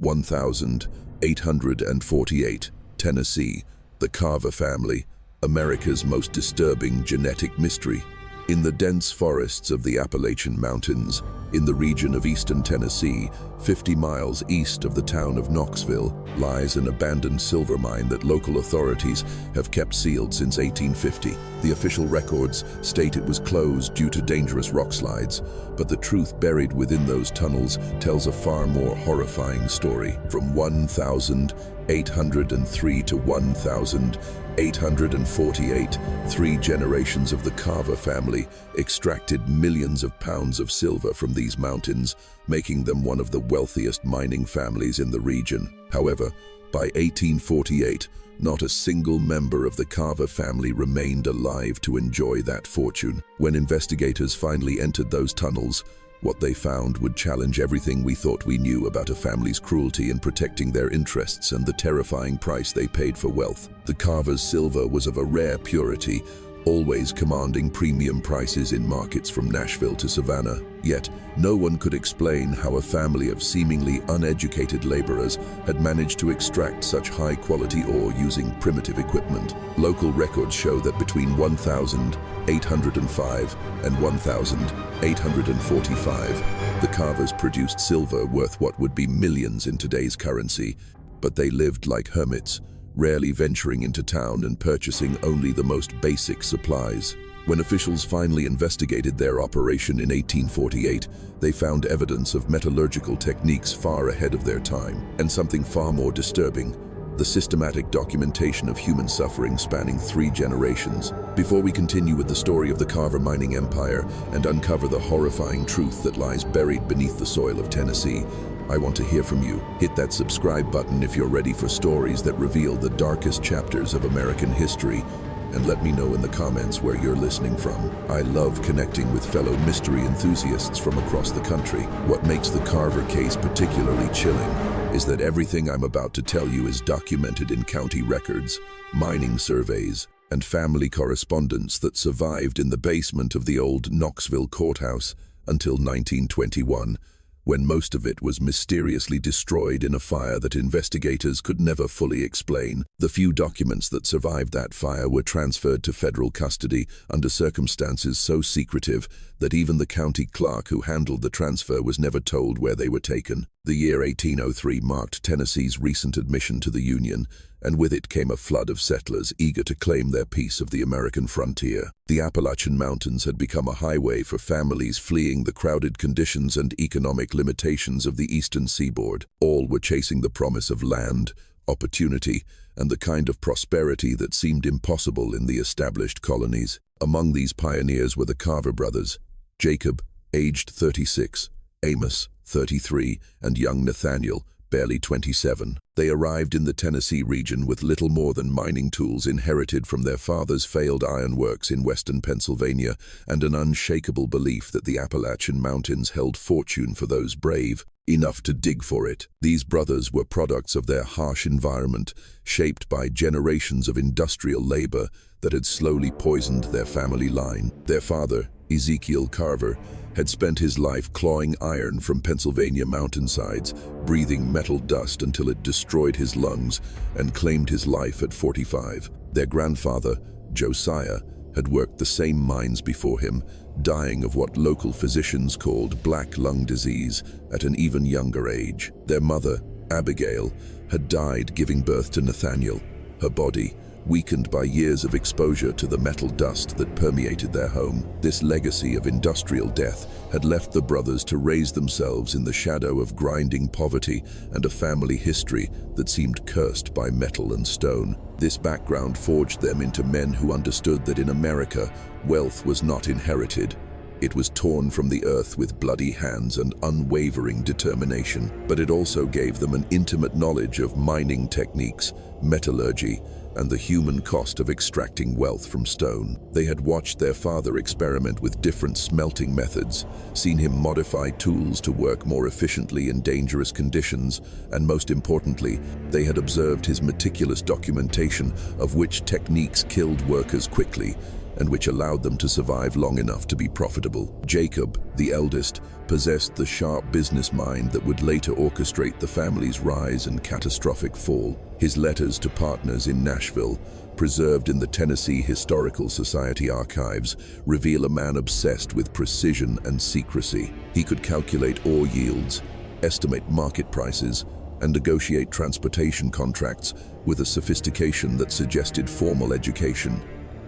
1848, Tennessee, the Carver family, America's most disturbing genetic mystery. In the dense forests of the Appalachian Mountains, in the region of eastern Tennessee, 50 miles east of the town of Knoxville, lies an abandoned silver mine that local authorities have kept sealed since 1850. The official records state it was closed due to dangerous rock slides, but the truth buried within those tunnels tells a far more horrifying story. From 1803 to 1848, 3 generations of the Carver family extracted millions of pounds of silver from these mountains, making them one of the wealthiest mining families in the region. However, by 1848, not a single member of the Carver family remained alive to enjoy that fortune. When investigators finally entered those tunnels, what they found would challenge everything we thought we knew about a family's cruelty in protecting their interests and the terrifying price they paid for wealth. The Carver's silver was of a rare purity, always commanding premium prices in markets from Nashville to Savannah. Yet, no one could explain how a family of seemingly uneducated laborers had managed to extract such high-quality ore using primitive equipment. Local records show that between 1805 and 1845, the Carvers produced silver worth what would be millions in today's currency, but they lived like hermits, rarely venturing into town and purchasing only the most basic supplies. When officials finally investigated their operation in 1848, they found evidence of metallurgical techniques far ahead of their time, and something far more disturbing: the systematic documentation of human suffering spanning 3 generations. Before we continue with the story of the Carver mining empire and uncover the horrifying truth that lies buried beneath the soil of Tennessee, I want to hear from you. Hit that subscribe button if you're ready for stories that reveal the darkest chapters of American history, and let me know in the comments where you're listening from. I love connecting with fellow mystery enthusiasts from across the country. What makes the Carver case particularly chilling is that everything I'm about to tell you is documented in county records, mining surveys, and family correspondence that survived in the basement of the old Knoxville courthouse until 1921, when most of it was mysteriously destroyed in a fire that investigators could never fully explain. The few documents that survived that fire were transferred to federal custody under circumstances so secretive that even the county clerk who handled the transfer was never told where they were taken. The year 1803 marked Tennessee's recent admission to the Union, and with it came a flood of settlers eager to claim their piece of the American frontier. The Appalachian Mountains had become a highway for families fleeing the crowded conditions and economic limitations of the eastern seaboard. All were chasing the promise of land, opportunity, and the kind of prosperity that seemed impossible in the established colonies. Among these pioneers were the Carver brothers: Jacob, aged 36, Amos, 33, and young Nathaniel, barely 27. They arrived in the Tennessee region with little more than mining tools inherited from their father's failed ironworks in western Pennsylvania, and an unshakable belief that the Appalachian Mountains held fortune for those brave enough to dig for it. These brothers were products of their harsh environment, shaped by generations of industrial labor that had slowly poisoned their family line. Their father, Ezekiel Carver, had spent his life clawing iron from Pennsylvania mountainsides, breathing metal dust until it destroyed his lungs, and claimed his life at 45. Their grandfather, Josiah, had worked the same mines before him, dying of what local physicians called black lung disease at an even younger age. Their mother, Abigail, had died giving birth to Nathaniel, her body weakened by years of exposure to the metal dust that permeated their home. This legacy of industrial death had left the brothers to raise themselves in the shadow of grinding poverty and a family history that seemed cursed by metal and stone. This background forged them into men who understood that in America, wealth was not inherited. It was torn from the earth with bloody hands and unwavering determination. But it also gave them an intimate knowledge of mining techniques, metallurgy, and the human cost of extracting wealth from stone. They had watched their father experiment with different smelting methods, seen him modify tools to work more efficiently in dangerous conditions, and most importantly, they had observed his meticulous documentation of which techniques killed workers quickly and which allowed them to survive long enough to be profitable. Jacob, the eldest, possessed the sharp business mind that would later orchestrate the family's rise and catastrophic fall. His letters to partners in Nashville, preserved in the Tennessee Historical Society archives, reveal a man obsessed with precision and secrecy. He could calculate ore yields, estimate market prices, and negotiate transportation contracts with a sophistication that suggested formal education.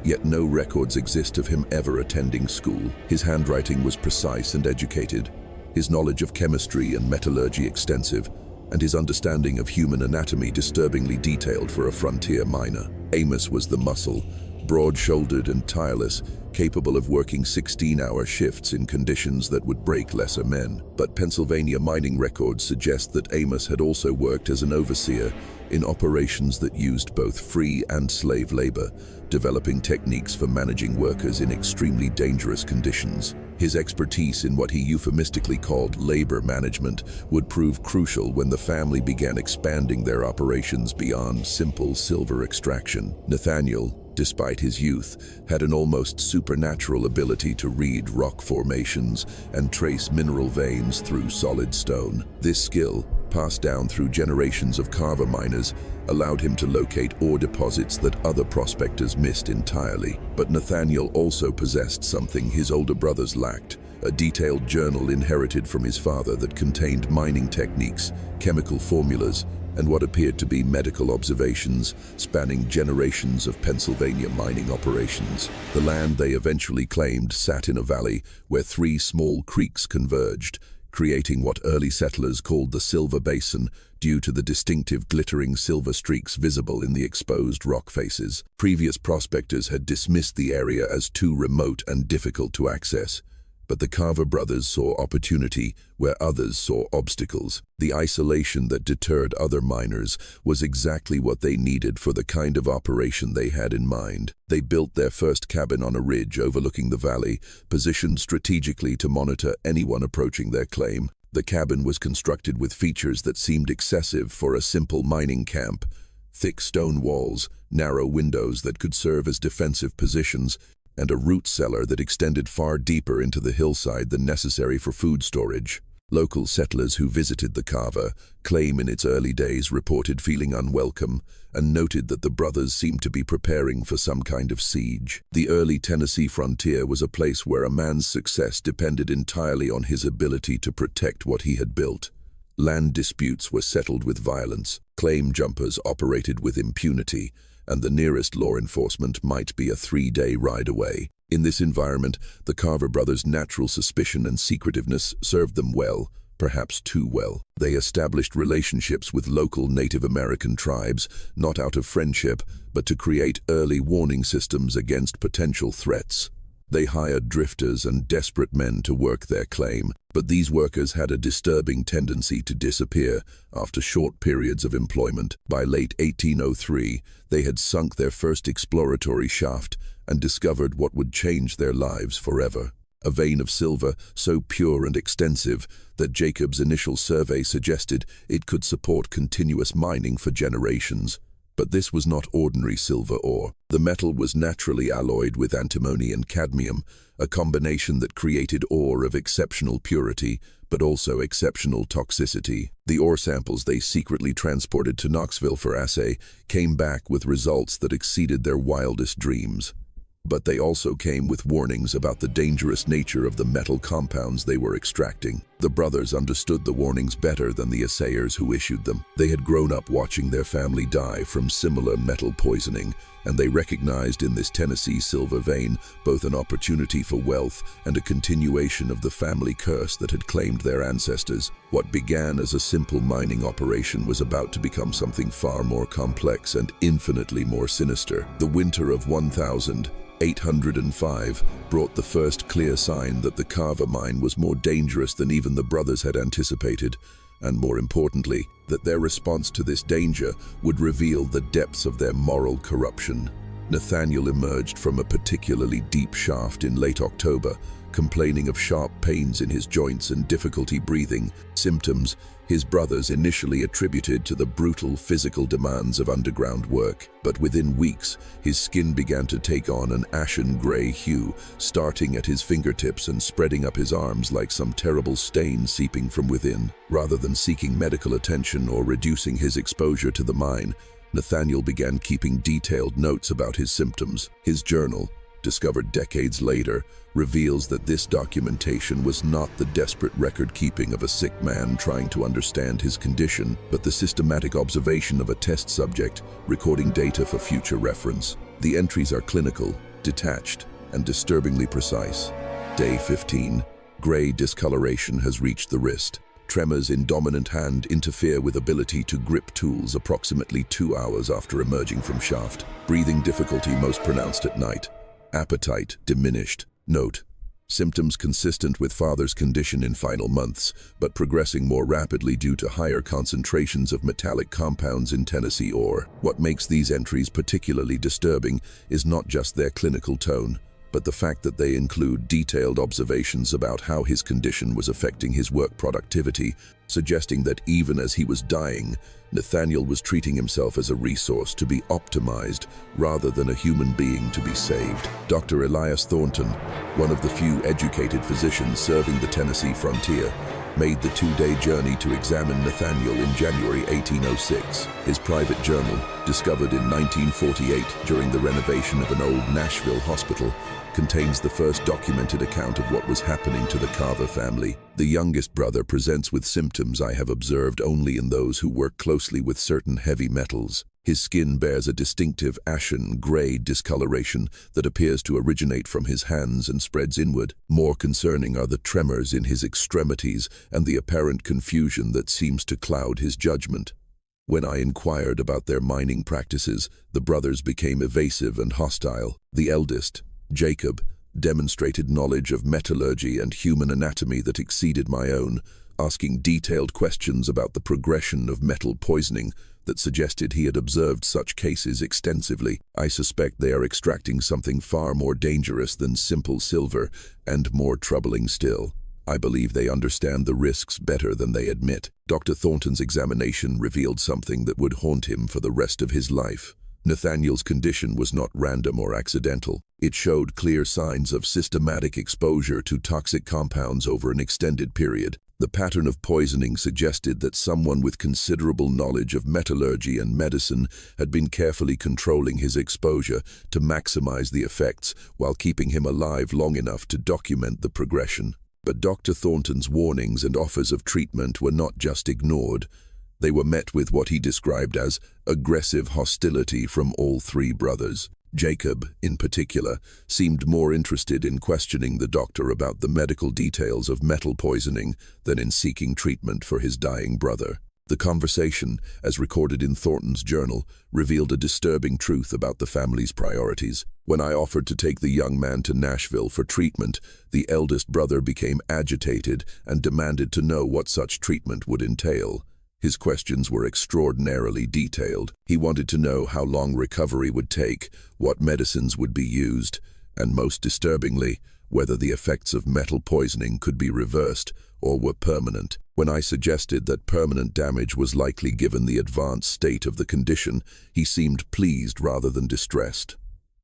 Yet no records exist of him ever attending school. His handwriting was precise and educated, his knowledge of chemistry and metallurgy extensive, and his understanding of human anatomy disturbingly detailed for a frontier miner. Amos was the muscle, broad-shouldered and tireless, capable of working 16-hour shifts in conditions that would break lesser men. But Pennsylvania mining records suggest that Amos had also worked as an overseer in operations that used both free and slave labor, developing techniques for managing workers in extremely dangerous conditions. His expertise in what he euphemistically called labor management would prove crucial when the family began expanding their operations beyond simple silver extraction. Nathaniel, despite his youth, had an almost supernatural ability to read rock formations and trace mineral veins through solid stone. This skill, passed down through generations of Carver miners, allowed him to locate ore deposits that other prospectors missed entirely. But Nathaniel also possessed something his older brothers lacked: a detailed journal inherited from his father that contained mining techniques, chemical formulas, and what appeared to be medical observations spanning generations of Pennsylvania mining operations. The land they eventually claimed sat in a valley where 3 small creeks converged, creating what early settlers called the Silver Basin due to the distinctive glittering silver streaks visible in the exposed rock faces. Previous prospectors had dismissed the area as too remote and difficult to access, but the Carver brothers saw opportunity where others saw obstacles. The isolation that deterred other miners was exactly what they needed for the kind of operation they had in mind. They built their first cabin on a ridge overlooking the valley, positioned strategically to monitor anyone approaching their claim. The cabin was constructed with features that seemed excessive for a simple mining camp: thick stone walls, narrow windows that could serve as defensive positions, and a root cellar that extended far deeper into the hillside than necessary for food storage. Local settlers who visited the Carver claim in its early days reported feeling unwelcome and noted that the brothers seemed to be preparing for some kind of siege. The early Tennessee frontier was a place where a man's success depended entirely on his ability to protect what he had built. Land disputes were settled with violence, claim jumpers operated with impunity, and the nearest law enforcement might be a 3-day ride away. In this environment, the Carver brothers' natural suspicion and secretiveness served them well, perhaps too well. They established relationships with local Native American tribes, not out of friendship, but to create early warning systems against potential threats. They hired drifters and desperate men to work their claim, but these workers had a disturbing tendency to disappear after short periods of employment. By late 1803, they had sunk their first exploratory shaft and discovered what would change their lives forever: a vein of silver so pure and extensive that Jacob's initial survey suggested it could support continuous mining for generations. But this was not ordinary silver ore. The metal was naturally alloyed with antimony and cadmium, a combination that created ore of exceptional purity, but also exceptional toxicity. The ore samples they secretly transported to Knoxville for assay came back with results that exceeded their wildest dreams. But they also came with warnings about the dangerous nature of the metal compounds they were extracting. The brothers understood the warnings better than the assayers who issued them. They had grown up watching their family die from similar metal poisoning, and they recognized in this Tennessee silver vein both an opportunity for wealth and a continuation of the family curse that had claimed their ancestors. What began as a simple mining operation was about to become something far more complex and infinitely more sinister. The winter of 1805 brought the first clear sign that the Carver mine was more dangerous than even the brothers had anticipated, and more importantly, that their response to this danger would reveal the depths of their moral corruption. Nathaniel emerged from a particularly deep shaft in late October, complaining of sharp pains in his joints and difficulty breathing, symptoms his brothers initially attributed to the brutal physical demands of underground work. But within weeks, his skin began to take on an ashen gray hue, starting at his fingertips and spreading up his arms like some terrible stain seeping from within. Rather than seeking medical attention or reducing his exposure to the mine, Nathaniel began keeping detailed notes about his symptoms. His journal, discovered decades later, reveals that this documentation was not the desperate record-keeping of a sick man trying to understand his condition, but the systematic observation of a test subject, recording data for future reference. The entries are clinical, detached, and disturbingly precise. Day 15. Gray discoloration has reached the wrist. Tremors in dominant hand interfere with ability to grip tools approximately 2 hours after emerging from shaft. Breathing difficulty most pronounced at night. Appetite diminished. Note: symptoms consistent with father's condition in final months, but progressing more rapidly due to higher concentrations of metallic compounds in Tennessee ore. What makes these entries particularly disturbing is not just their clinical tone, but the fact that they include detailed observations about how his condition was affecting his work productivity, suggesting that even as he was dying, Nathaniel was treating himself as a resource to be optimized rather than a human being to be saved. Dr. Elias Thornton, one of the few educated physicians serving the Tennessee frontier, made the 2-day journey to examine Nathaniel in January 1806. His private journal, discovered in 1948 during the renovation of an old Nashville hospital, contains the first documented account of what was happening to the Carver family. The youngest brother presents with symptoms I have observed only in those who work closely with certain heavy metals. His skin bears a distinctive ashen gray discoloration that appears to originate from his hands and spreads inward. More concerning are the tremors in his extremities and the apparent confusion that seems to cloud his judgment. When I inquired about their mining practices, the brothers became evasive and hostile. The eldest, Jacob, demonstrated knowledge of metallurgy and human anatomy that exceeded my own, asking detailed questions about the progression of metal poisoning that suggested he had observed such cases extensively. I suspect they are extracting something far more dangerous than simple silver, and more troubling still. I believe they understand the risks better than they admit. Dr. Thornton's examination revealed something that would haunt him for the rest of his life. Nathaniel's condition was not random or accidental. It showed clear signs of systematic exposure to toxic compounds over an extended period. The pattern of poisoning suggested that someone with considerable knowledge of metallurgy and medicine had been carefully controlling his exposure to maximize the effects while keeping him alive long enough to document the progression. But Dr. Thornton's warnings and offers of treatment were not just ignored. They were met with what he described as aggressive hostility from all three brothers. Jacob, in particular, seemed more interested in questioning the doctor about the medical details of metal poisoning than in seeking treatment for his dying brother. The conversation, as recorded in Thornton's journal, revealed a disturbing truth about the family's priorities. When I offered to take the young man to Nashville for treatment, the eldest brother became agitated and demanded to know what such treatment would entail. His questions were extraordinarily detailed. He wanted to know how long recovery would take, what medicines would be used, and most disturbingly, whether the effects of metal poisoning could be reversed or were permanent. When I suggested that permanent damage was likely given the advanced state of the condition, he seemed pleased rather than distressed.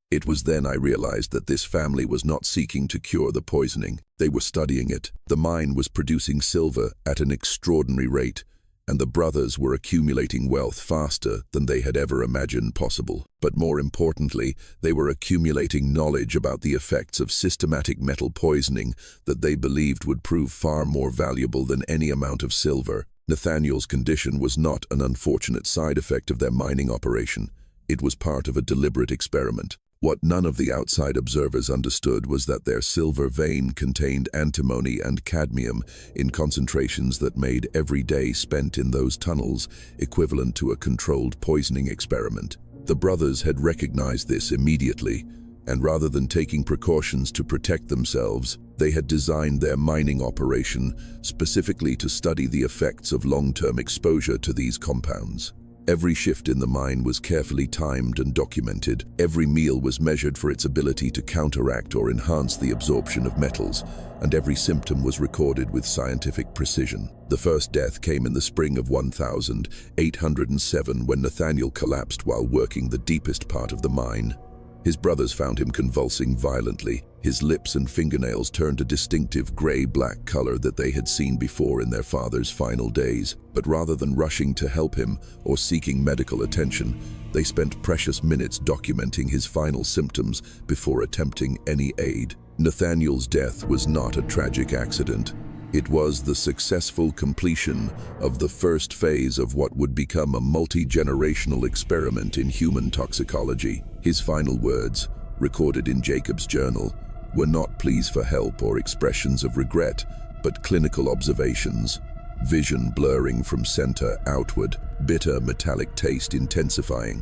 It was then I realized that this family was not seeking to cure the poisoning. They were studying it. The mine was producing silver at an extraordinary rate, and the brothers were accumulating wealth faster than they had ever imagined possible. But more importantly, they were accumulating knowledge about the effects of systematic metal poisoning that they believed would prove far more valuable than any amount of silver. Nathaniel's condition was not an unfortunate side effect of their mining operation. It was part of a deliberate experiment. What none of the outside observers understood was that their silver vein contained antimony and cadmium in concentrations that made every day spent in those tunnels equivalent to a controlled poisoning experiment. The brothers had recognized this immediately, and rather than taking precautions to protect themselves, they had designed their mining operation specifically to study the effects of long-term exposure to these compounds. Every shift in the mine was carefully timed and documented. Every meal was measured for its ability to counteract or enhance the absorption of metals, and every symptom was recorded with scientific precision. The first death came in the spring of 1807 when Nathaniel collapsed while working the deepest part of the mine. His brothers found him convulsing violently. His lips and fingernails turned a distinctive gray-black color that they had seen before in their father's final days. But rather than rushing to help him or seeking medical attention, they spent precious minutes documenting his final symptoms before attempting any aid. Nathaniel's death was not a tragic accident. It was the successful completion of the first phase of what would become a multi-generational experiment in human toxicology. His final words, recorded in Jacob's journal, were not pleas for help or expressions of regret, but clinical observations. Vision blurring from center outward, bitter metallic taste intensifying.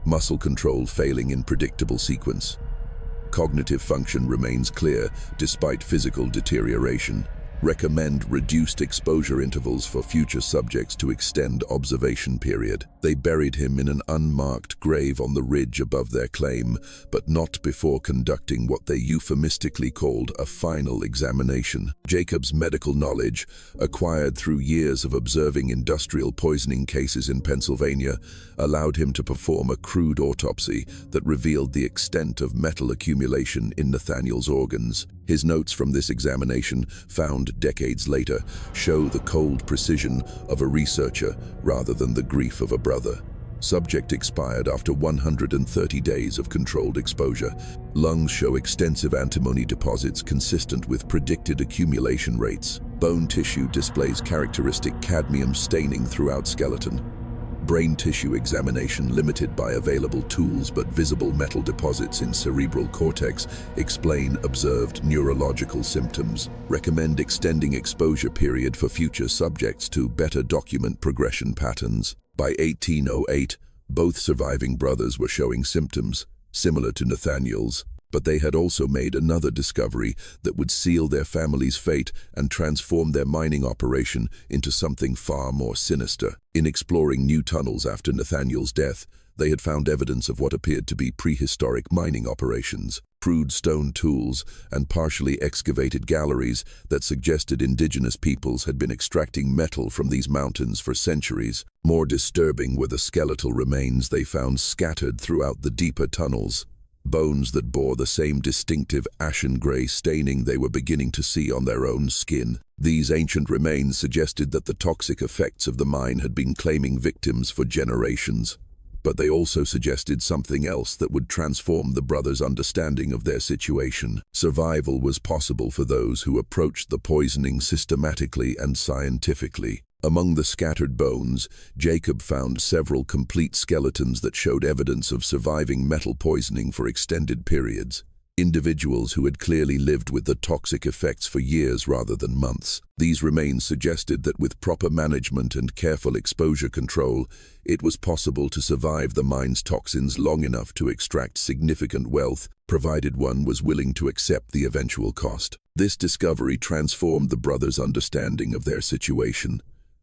Muscle control failing in predictable sequence. Cognitive function remains clear despite physical deterioration. Recommend reduced exposure intervals for future subjects to extend observation period. They buried him in an unmarked grave on the ridge above their claim, but not before conducting what they euphemistically called a final examination. Jacob's medical knowledge, acquired through years of observing industrial poisoning cases in Pennsylvania, allowed him to perform a crude autopsy that revealed the extent of metal accumulation in Nathaniel's organs. His notes from this examination, found decades later, show the cold precision of a researcher rather than the grief of a brother. Subject expired after 130 days of controlled exposure. Lungs show extensive antimony deposits consistent with predicted accumulation rates. Bone tissue displays characteristic cadmium staining throughout skeleton. Brain tissue examination limited by available tools, but visible metal deposits in cerebral cortex explain observed neurological symptoms. Recommend extending exposure period for future subjects to better document progression patterns. By 1808, both surviving brothers were showing symptoms similar to Nathaniel's, but they had also made another discovery that would seal their family's fate and transform their mining operation into something far more sinister. In exploring new tunnels after Nathaniel's death, they had found evidence of what appeared to be prehistoric mining operations. Crude stone tools and partially excavated galleries that suggested indigenous peoples had been extracting metal from these mountains for centuries. More disturbing were the skeletal remains they found scattered throughout the deeper tunnels. Bones that bore the same distinctive ashen-gray staining they were beginning to see on their own skin. These ancient remains suggested that the toxic effects of the mine had been claiming victims for generations. But they also suggested something else that would transform the brothers' understanding of their situation. Survival was possible for those who approached the poisoning systematically and scientifically. Among the scattered bones, Jacob found several complete skeletons that showed evidence of surviving metal poisoning for extended periods. Individuals who had clearly lived with the toxic effects for years rather than months. These remains suggested that with proper management and careful exposure control, it was possible to survive the mine's toxins long enough to extract significant wealth, provided one was willing to accept the eventual cost. This discovery transformed the brothers' understanding of their situation.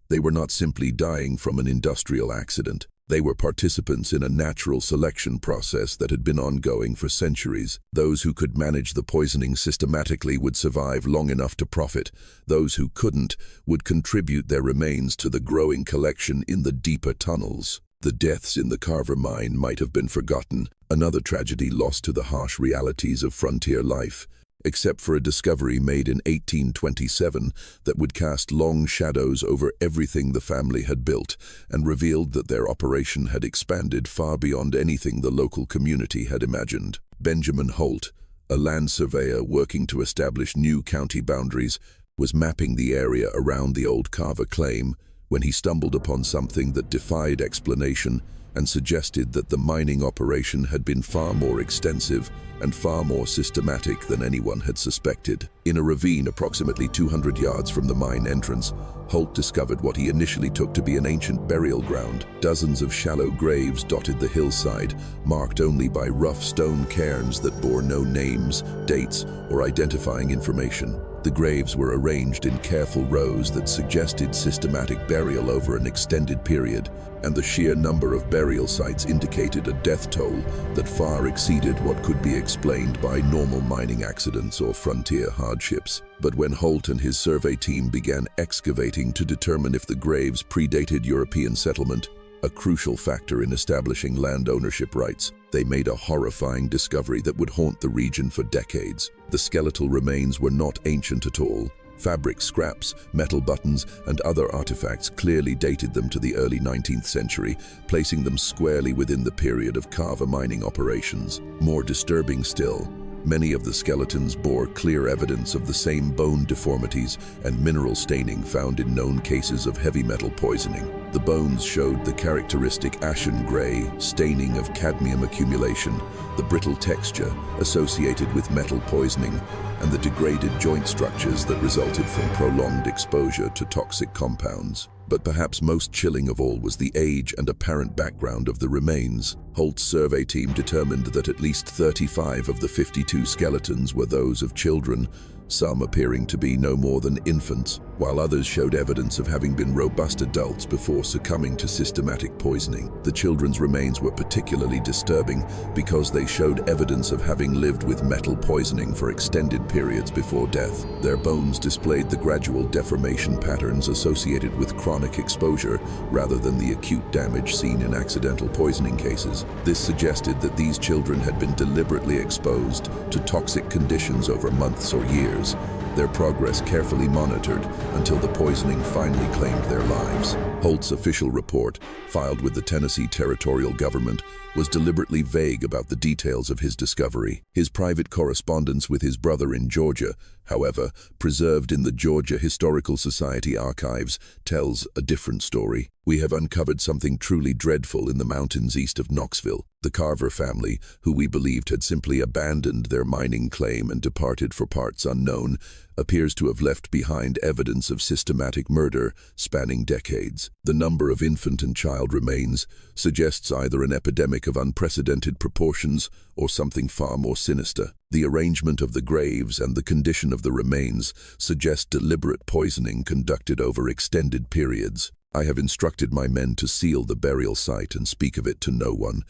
They were not simply dying from an industrial accident. They were participants in a natural selection process that had been ongoing for centuries. Those who could manage the poisoning systematically would survive long enough to profit. Those who couldn't would contribute their remains to the growing collection in the deeper tunnels. The deaths in the Carver mine might have been forgotten, another tragedy lost to the harsh realities of frontier life. Except for a discovery made in 1827 that would cast long shadows over everything the family had built and revealed that their operation had expanded far beyond anything the local community had imagined. Benjamin Holt, a land surveyor working to establish new county boundaries, was mapping the area around the old Carver claim when he stumbled upon something that defied explanation and suggested that the mining operation had been far more extensive and far more systematic than anyone had suspected. In a ravine approximately 200 yards from the mine entrance, Holt discovered what he initially took to be an ancient burial ground. Dozens of shallow graves dotted the hillside, marked only by rough stone cairns that bore no names, dates, or identifying information. The graves were arranged in careful rows that suggested systematic burial over an extended period, and the sheer number of burial sites indicated a death toll that far exceeded what could be explained by normal mining accidents or frontier hardships. But when Holt and his survey team began excavating to determine if the graves predated European settlement, a crucial factor in establishing land ownership rights, they made a horrifying discovery that would haunt the region for decades. The skeletal remains were not ancient at all. Fabric scraps, metal buttons, and other artifacts clearly dated them to the early 19th century, placing them squarely within the period of Carver mining operations. More disturbing still, many of the skeletons bore clear evidence of the same bone deformities and mineral staining found in known cases of heavy metal poisoning. The bones showed the characteristic ashen gray staining of cadmium accumulation, the brittle texture associated with metal poisoning, and the degraded joint structures that resulted from prolonged exposure to toxic compounds. But perhaps most chilling of all was the age and apparent background of the remains. Holt's survey team determined that at least 35 of the 52 skeletons were those of children, some appearing to be no more than infants, while others showed evidence of having been robust adults before succumbing to systematic poisoning. The children's remains were particularly disturbing because they showed evidence of having lived with metal poisoning for extended periods before death. Their bones displayed the gradual deformation patterns associated with chronic exposure rather than the acute damage seen in accidental poisoning cases. This suggested that these children had been deliberately exposed to toxic conditions over months or years, their progress carefully monitored until the poisoning finally claimed their lives. Holt's official report, filed with the Tennessee territorial government, was deliberately vague about the details of his discovery. His private correspondence with his brother in Georgia, however, preserved in the Georgia Historical Society archives, tells a different story. We have uncovered something truly dreadful in the mountains east of Knoxville. The Carver family, who we believed had simply abandoned their mining claim and departed for parts unknown, appears to have left behind evidence of systematic murder spanning decades. The number of infant and child remains suggests either an epidemic of unprecedented proportions or something far more sinister. The arrangement of the graves and the condition of the remains suggest deliberate poisoning conducted over extended periods. I have instructed my men to seal the burial site and speak of it to no one,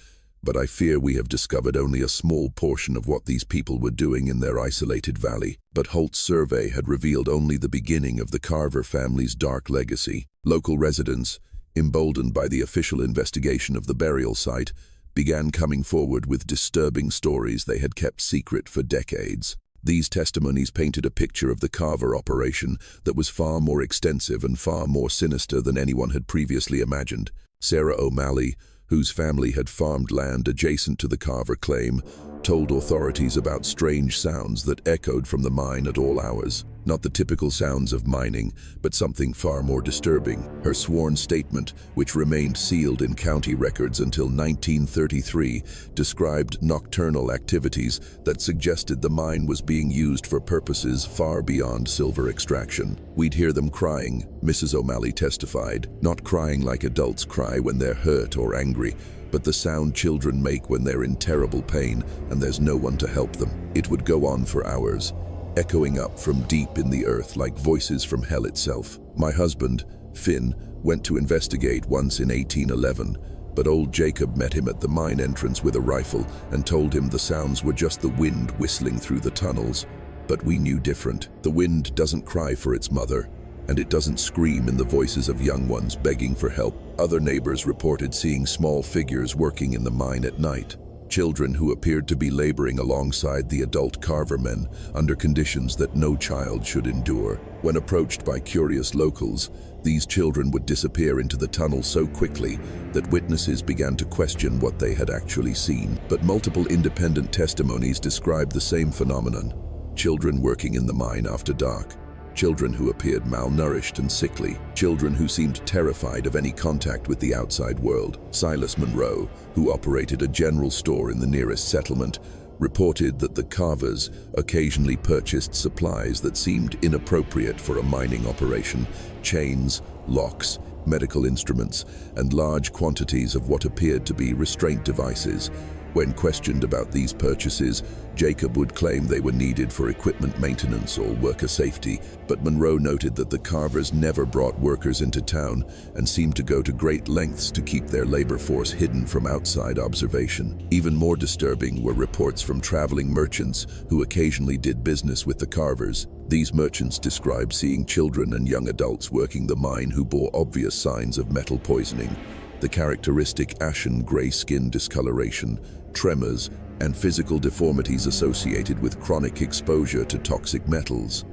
but I fear we have discovered only a small portion of what these people were doing in their isolated valley. But Holt's survey had revealed only the beginning of the Carver family's dark legacy. Local residents, emboldened by the official investigation of the burial site, began coming forward with disturbing stories they had kept secret for decades. These testimonies painted a picture of the Carver operation that was far more extensive and far more sinister than anyone had previously imagined. Sarah O'Malley, whose family had farmed land adjacent to the Carver claim, told authorities about strange sounds that echoed from the mine at all hours. Not the typical sounds of mining, but something far more disturbing. Her sworn statement, which remained sealed in county records until 1933, described nocturnal activities that suggested the mine was being used for purposes far beyond silver extraction. We'd hear them crying, Mrs. O'Malley testified, not crying like adults cry when they're hurt or angry, but the sound children make when they're in terrible pain and there's no one to help them. It would go on for hours, echoing up from deep in the earth like voices from hell itself. My husband, Finn, went to investigate once in 1811, but old Jacob met him at the mine entrance with a rifle and told him the sounds were just the wind whistling through the tunnels. But we knew different. The wind doesn't cry for its mother, and it doesn't scream in the voices of young ones begging for help. Other neighbors reported seeing small figures working in the mine at night. Children who appeared to be laboring alongside the adult Carver men under conditions that no child should endure. When approached by curious locals, these children would disappear into the tunnel so quickly that witnesses began to question what they had actually seen. But multiple independent testimonies described the same phenomenon: children working in the mine after dark, children who appeared malnourished and sickly, children who seemed terrified of any contact with the outside world. Silas Monroe, who operated a general store in the nearest settlement, reported that the Carvers occasionally purchased supplies that seemed inappropriate for a mining operation: chains, locks, medical instruments, and large quantities of what appeared to be restraint devices. When questioned about these purchases, Jacob would claim they were needed for equipment maintenance or worker safety, but Monroe noted that the Carvers never brought workers into town and seemed to go to great lengths to keep their labor force hidden from outside observation. Even more disturbing were reports from traveling merchants who occasionally did business with the Carvers. These merchants described seeing children and young adults working the mine who bore obvious signs of metal poisoning. The characteristic ashen gray skin discoloration, tremors, and physical deformities associated with chronic exposure to toxic metals.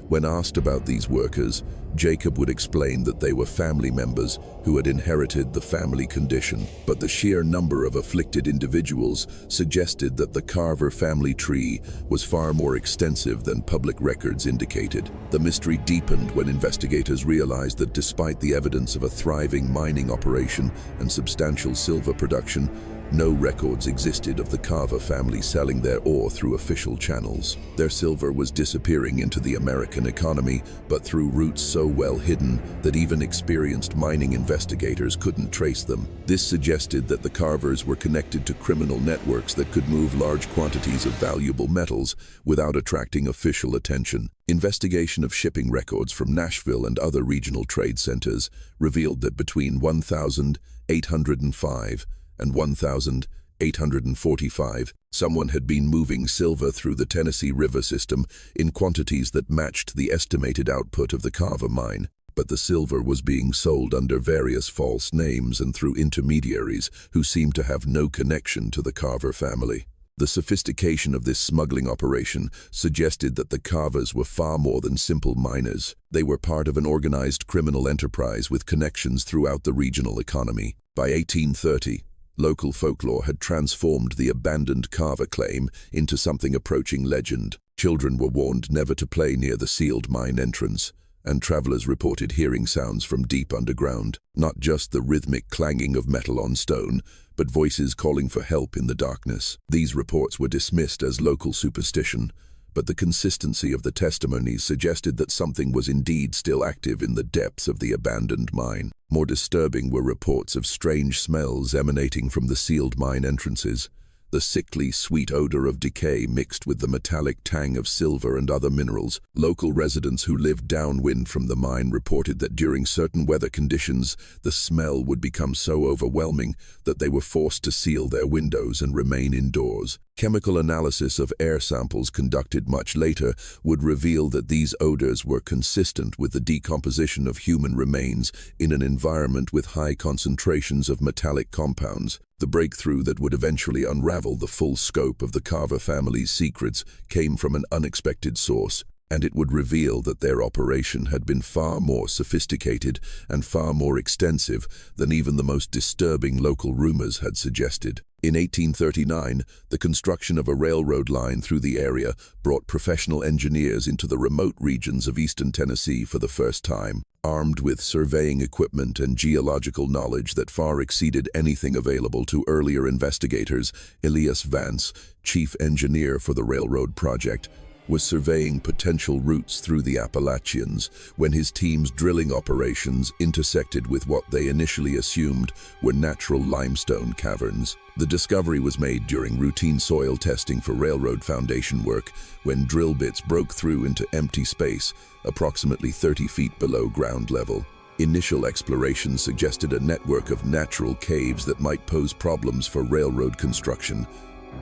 When asked about these workers, Jacob would explain that they were family members who had inherited the family condition, but the sheer number of afflicted individuals suggested that the Carver family tree was far more extensive than public records indicated. The mystery deepened when investigators realized that despite the evidence of a thriving mining operation and substantial silver production, no records existed of the Carver family selling their ore through official channels. Their silver was disappearing into the American economy, but through routes so well hidden that even experienced mining investigators couldn't trace them. This suggested that the Carvers were connected to criminal networks that could move large quantities of valuable metals without attracting official attention. Investigation of shipping records from Nashville and other regional trade centers revealed that between 1,805 and 1,845, someone had been moving silver through the Tennessee River system in quantities that matched the estimated output of the Carver mine. But the silver was being sold under various false names and through intermediaries who seemed to have no connection to the Carver family. The sophistication of this smuggling operation suggested that the Carvers were far more than simple miners. They were part of an organized criminal enterprise with connections throughout the regional economy. By 1830, local folklore had transformed the abandoned Carver claim into something approaching legend. Children were warned never to play near the sealed mine entrance, and travelers reported hearing sounds from deep underground, not just the rhythmic clanging of metal on stone, but voices calling for help in the darkness. These reports were dismissed as local superstition, but the consistency of the testimonies suggested that something was indeed still active in the depths of the abandoned mine. More disturbing were reports of strange smells emanating from the sealed mine entrances. The sickly, sweet odor of decay mixed with the metallic tang of silver and other minerals. Local residents who lived downwind from the mine reported that during certain weather conditions, the smell would become so overwhelming that they were forced to seal their windows and remain indoors. Chemical analysis of air samples conducted much later would reveal that these odors were consistent with the decomposition of human remains in an environment with high concentrations of metallic compounds. The breakthrough that would eventually unravel the full scope of the Carver family's secrets came from an unexpected source, and it would reveal that their operation had been far more sophisticated and far more extensive than even the most disturbing local rumors had suggested. In 1839, the construction of a railroad line through the area brought professional engineers into the remote regions of eastern Tennessee for the first time. Armed with surveying equipment and geological knowledge that far exceeded anything available to earlier investigators, Elias Vance, chief engineer for the railroad project, was surveying potential routes through the Appalachians when his team's drilling operations intersected with what they initially assumed were natural limestone caverns. The discovery was made during routine soil testing for railroad foundation work when drill bits broke through into empty space approximately 30 feet below ground level. Initial exploration suggested a network of natural caves that might pose problems for railroad construction,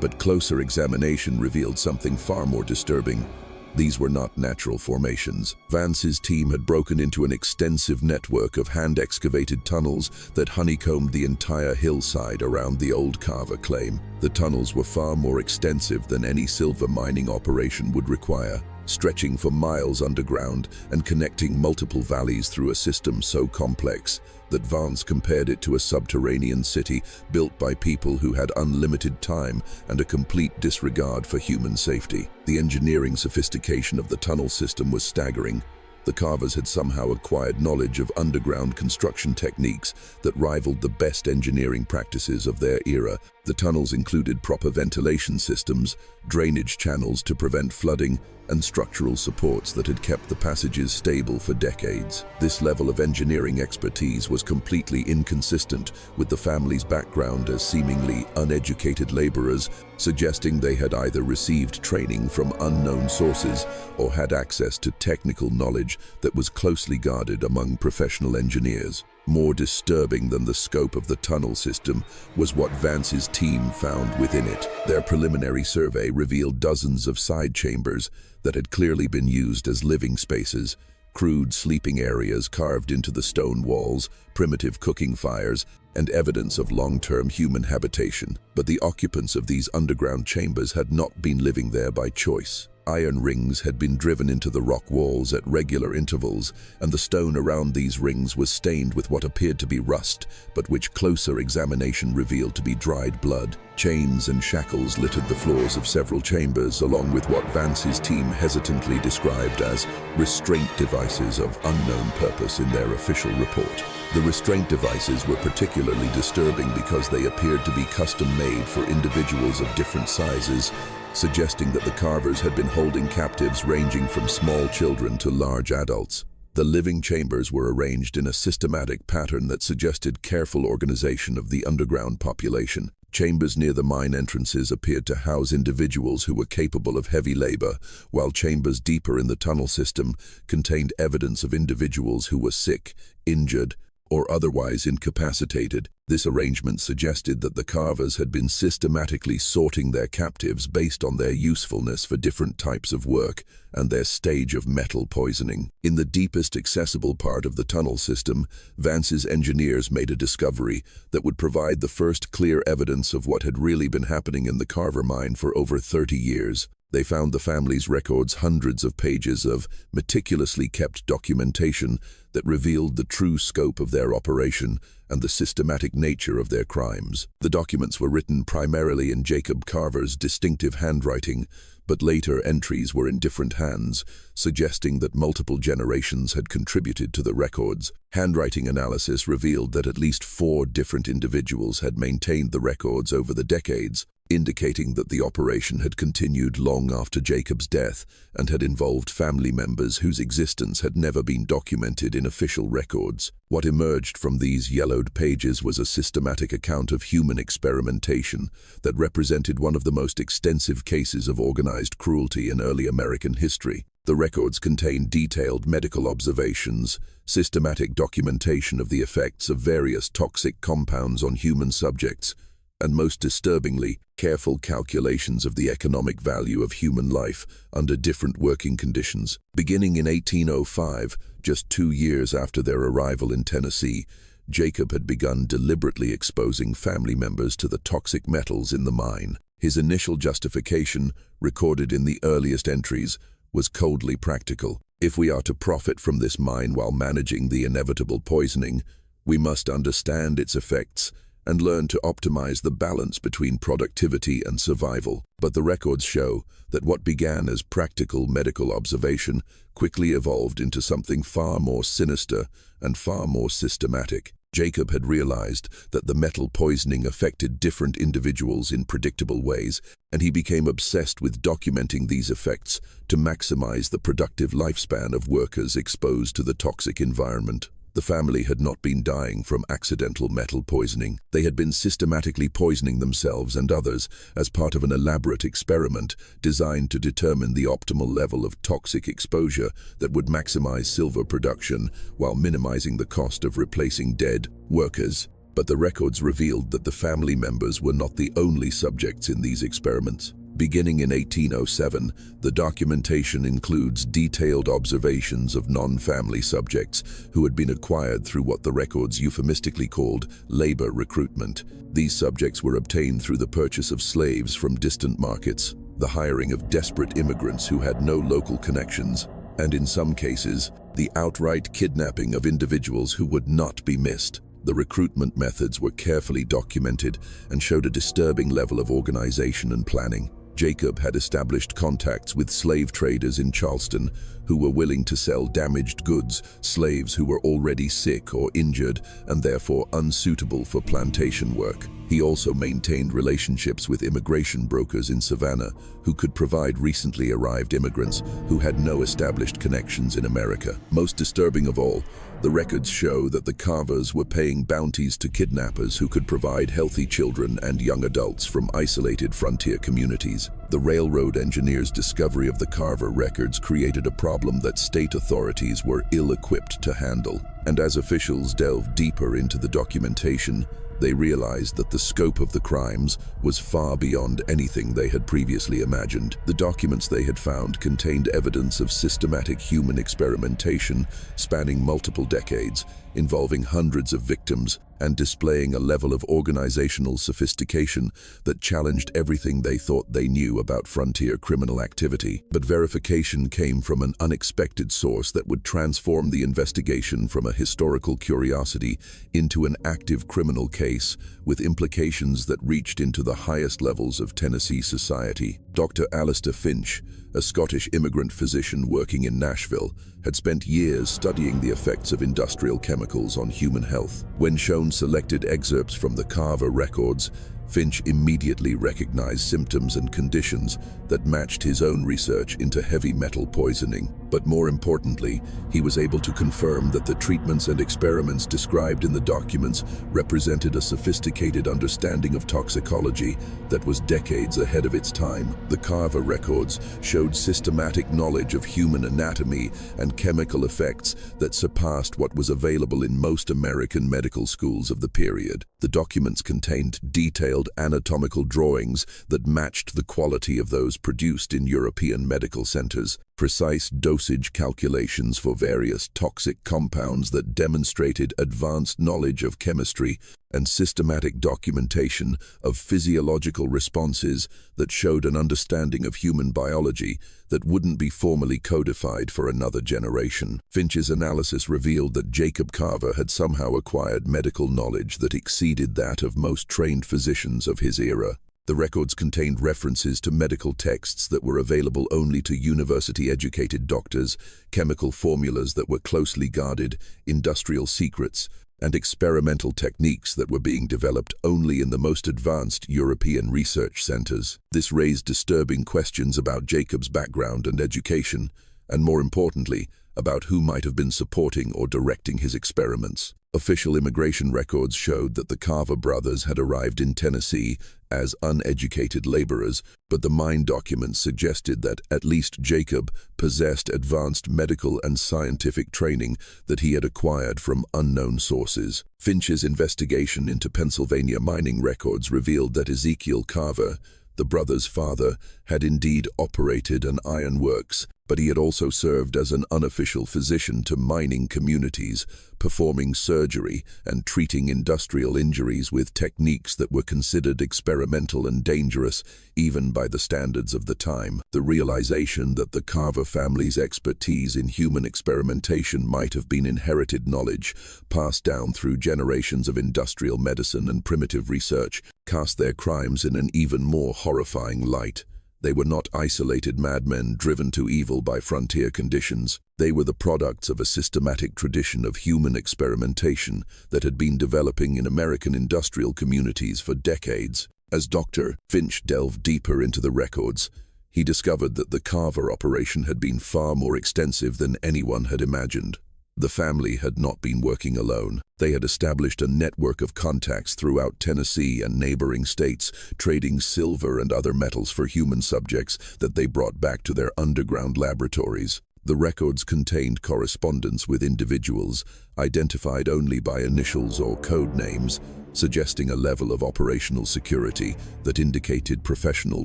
but closer examination revealed something far more disturbing. These were not natural formations. Vance's team had broken into an extensive network of hand-excavated tunnels that honeycombed the entire hillside around the old Carver claim. The tunnels were far more extensive than any silver mining operation would require, stretching for miles underground and connecting multiple valleys through a system so complex that Vance compared it to a subterranean city built by people who had unlimited time and a complete disregard for human safety. The engineering sophistication of the tunnel system was staggering. The Carvers had somehow acquired knowledge of underground construction techniques that rivaled the best engineering practices of their era. The tunnels included proper ventilation systems, drainage channels to prevent flooding, and structural supports that had kept the passages stable for decades. This level of engineering expertise was completely inconsistent with the family's background as seemingly uneducated laborers, suggesting they had either received training from unknown sources or had access to technical knowledge that was closely guarded among professional engineers. More disturbing than the scope of the tunnel system was what Vance's team found within it. Their preliminary survey revealed dozens of side chambers that had clearly been used as living spaces, crude sleeping areas carved into the stone walls, primitive cooking fires, and evidence of long-term human habitation. But the occupants of these underground chambers had not been living there by choice. Iron rings had been driven into the rock walls at regular intervals, and the stone around these rings was stained with what appeared to be rust, but which closer examination revealed to be dried blood. Chains and shackles littered the floors of several chambers, along with what Vance's team hesitantly described as restraint devices of unknown purpose in their official report. The restraint devices were particularly disturbing because they appeared to be custom-made for individuals of different sizes, suggesting that the Carvers had been holding captives ranging from small children to large adults. The living chambers were arranged in a systematic pattern that suggested careful organization of the underground population. Chambers near the mine entrances appeared to house individuals who were capable of heavy labor, while chambers deeper in the tunnel system contained evidence of individuals who were sick, injured, or otherwise incapacitated. This arrangement suggested that the Carvers had been systematically sorting their captives based on their usefulness for different types of work and their stage of metal poisoning. In the deepest accessible part of the tunnel system, Vance's engineers made a discovery that would provide the first clear evidence of what had really been happening in the Carver mine for over 30 years. They found the family's records hundreds of pages of meticulously kept documentation that revealed the true scope of their operation and the systematic nature of their crimes. The documents were written primarily in Jacob Carver's distinctive handwriting, but later entries were in different hands, suggesting that multiple generations had contributed to the records. Handwriting analysis revealed that at least 4 different individuals had maintained the records over the decades, indicating that the operation had continued long after Jacob's death and had involved family members whose existence had never been documented in official records. What emerged from these yellowed pages was a systematic account of human experimentation that represented one of the most extensive cases of organized cruelty in early American history. The records contained detailed medical observations, systematic documentation of the effects of various toxic compounds on human subjects, and most disturbingly, careful calculations of the economic value of human life under different working conditions. Beginning in 1805, just 2 years after their arrival in Tennessee, Jacob had begun deliberately exposing family members to the toxic metals in the mine. His initial justification, recorded in the earliest entries, was coldly practical. If we are to profit from this mine while managing the inevitable poisoning, we must understand its effects and learn to optimize the balance between productivity and survival. But the records show that what began as practical medical observation quickly evolved into something far more sinister and far more systematic. Jacob had realized that the metal poisoning affected different individuals in predictable ways, and he became obsessed with documenting these effects to maximize the productive lifespan of workers exposed to the toxic environment. The family had not been dying from accidental metal poisoning. They had been systematically poisoning themselves and others as part of an elaborate experiment designed to determine the optimal level of toxic exposure that would maximize silver production while minimizing the cost of replacing dead workers. But the records revealed that the family members were not the only subjects in these experiments. Beginning in 1807, the documentation includes detailed observations of non-family subjects who had been acquired through what the records euphemistically called labor recruitment. These subjects were obtained through the purchase of slaves from distant markets, the hiring of desperate immigrants who had no local connections, and in some cases, the outright kidnapping of individuals who would not be missed. The recruitment methods were carefully documented and showed a disturbing level of organization and planning. Jacob had established contacts with slave traders in Charleston who were willing to sell damaged goods, slaves who were already sick or injured and therefore unsuitable for plantation work. He also maintained relationships with immigration brokers in Savannah who could provide recently arrived immigrants who had no established connections in America. Most disturbing of all, the records show that the Carvers were paying bounties to kidnappers who could provide healthy children and young adults from isolated frontier communities. The railroad engineers' discovery of the Carver records created a problem that state authorities were ill-equipped to handle. And as officials delved deeper into the documentation, they realized that the scope of the crimes was far beyond anything they had previously imagined. The documents they had found contained evidence of systematic human experimentation spanning multiple decades, involving hundreds of victims and displaying a level of organizational sophistication that challenged everything they thought they knew about frontier criminal activity. But verification came from an unexpected source that would transform the investigation from a historical curiosity into an active criminal case with implications that reached into the highest levels of Tennessee society. Dr. Alistair Finch, a Scottish immigrant physician working in Nashville, had spent years studying the effects of industrial chemicals on human health. When shown selected excerpts from the Carver records, Finch immediately recognized symptoms and conditions that matched his own research into heavy metal poisoning. But more importantly, he was able to confirm that the treatments and experiments described in the documents represented a sophisticated understanding of toxicology that was decades ahead of its time. The Carver records showed systematic knowledge of human anatomy and chemical effects that surpassed what was available in most American medical schools of the period. The documents contained detailed anatomical drawings that matched the quality of those produced in European medical centers, precise dosage calculations for various toxic compounds that demonstrated advanced knowledge of chemistry, and systematic documentation of physiological responses that showed an understanding of human biology that wouldn't be formally codified for another generation. Finch's analysis revealed that Jacob Carver had somehow acquired medical knowledge that exceeded that of most trained physicians of his era. The records contained references to medical texts that were available only to university-educated doctors, chemical formulas that were closely guarded, industrial secrets, and experimental techniques that were being developed only in the most advanced European research centers. This raised disturbing questions about Jacob's background and education, and more importantly, about who might have been supporting or directing his experiments. Official immigration records showed that the Carver brothers had arrived in Tennessee as uneducated laborers, but the mine documents suggested that at least Jacob possessed advanced medical and scientific training that he had acquired from unknown sources. Finch's investigation into Pennsylvania mining records revealed that Ezekiel Carver, the brothers' father, had indeed operated an iron works, but he had also served as an unofficial physician to mining communities, performing surgery and treating industrial injuries with techniques that were considered experimental and dangerous even by the standards of the time. The realization that the Carver family's expertise in human experimentation might have been inherited knowledge passed down through generations of industrial medicine and primitive research cast their crimes in an even more horrifying light. They were not isolated madmen driven to evil by frontier conditions. They were the products of a systematic tradition of human experimentation that had been developing in American industrial communities for decades. As Dr. Finch delved deeper into the records, he discovered that the Carver operation had been far more extensive than anyone had imagined. The family had not been working alone. They had established a network of contacts throughout Tennessee and neighboring states, trading silver and other metals for human subjects that they brought back to their underground laboratories. The records contained correspondence with individuals, identified only by initials or code names, suggesting a level of operational security that indicated professional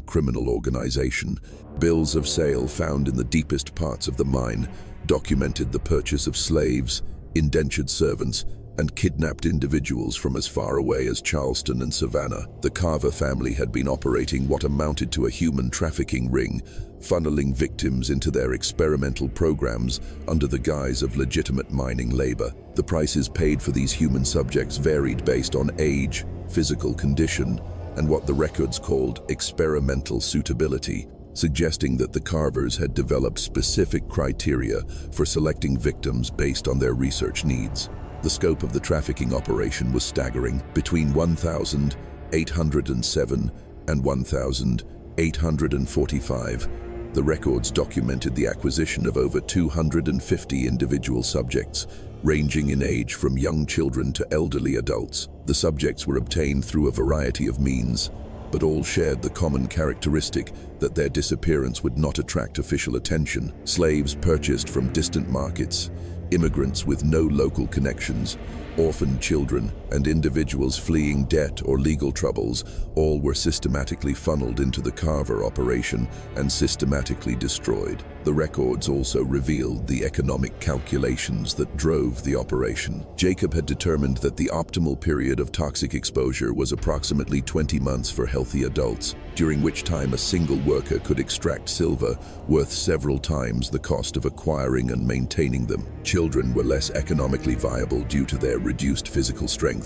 criminal organization. Bills of sale found in the deepest parts of the mine documented the purchase of slaves, indentured servants, and kidnapped individuals from as far away as Charleston and Savannah. The Carver family had been operating what amounted to a human trafficking ring, funneling victims into their experimental programs under the guise of legitimate mining labor. The prices paid for these human subjects varied based on age, physical condition, and what the records called experimental suitability, suggesting that the Carvers had developed specific criteria for selecting victims based on their research needs. The scope of the trafficking operation was staggering. Between 1,807 and 1,845, the records documented the acquisition of over 250 individual subjects, ranging in age from young children to elderly adults. The subjects were obtained through a variety of means, but all shared the common characteristic that their disappearance would not attract official attention. Slaves purchased from distant markets, immigrants with no local connections, orphaned children, and individuals fleeing debt or legal troubles, all were systematically funneled into the Carver operation and systematically destroyed. The records also revealed the economic calculations that drove the operation. Jacob had determined that the optimal period of toxic exposure was approximately 20 months for healthy adults, during which time a single worker could extract silver worth several times the cost of acquiring and maintaining them. Children were less economically viable due to their reduced physical strength,